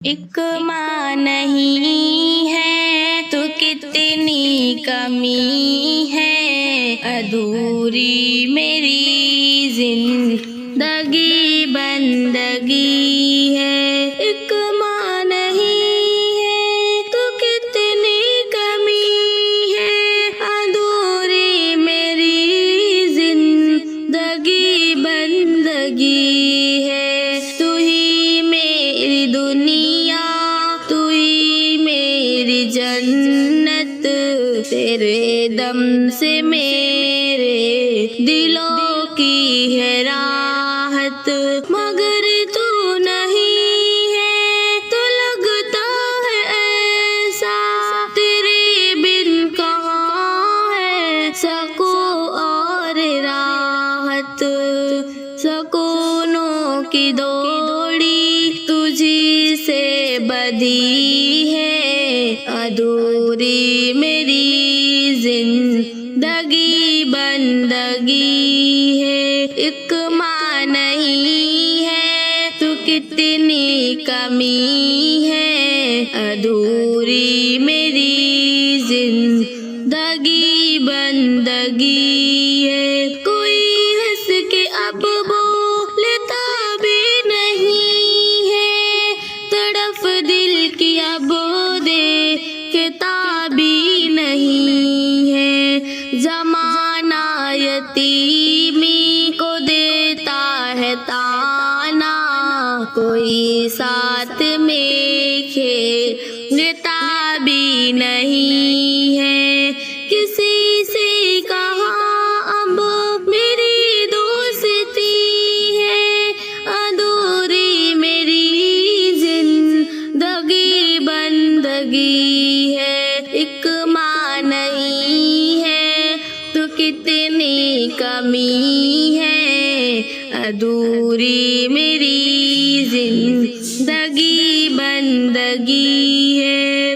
ایک ماں نہیں ہے تو کتنی کمی ہے، ادھوری میری زندگی بندگی ہے۔ ایک ماں نہیں ہے تو کتنی کمی ہے، ادھوری میری زندگی بندگی ہے۔ تو ہی میری دنیا، تو ہی میری جنت، تیرے دم سے میرے دلوں کی ہے راحت۔ مگر تو نہیں ہے تو لگتا ہے ایسا، تیرے بن کہاں ہے سکون اور راحت۔ سکونوں کی دوڑی تجھی سے بدھی ہے، ادھوری میری زندگی بندگی ہے۔ ایک ماں نہیں ہے تو کتنی کمی ہے، ادھوری میری زندگی بندگی ہے۔ کوئی ہنس کے اب بولتا بھی نہیں ہے، تڑف دل کی اب دیکھتا بھی نہیں ہے۔ زمانہ یتیمی کو دیتا ہے طعنہ، کوئی ساتھ میں کھیلتا بھی نہیں ہے۔ کسی سے کہاں اب میری دوستی ہے، ادھوری میری زندگی بندگی ہے۔ ایک ماں نہیں ہے تو کتنی کمی ہے، ادھوری میری زندگی بندگی ہے۔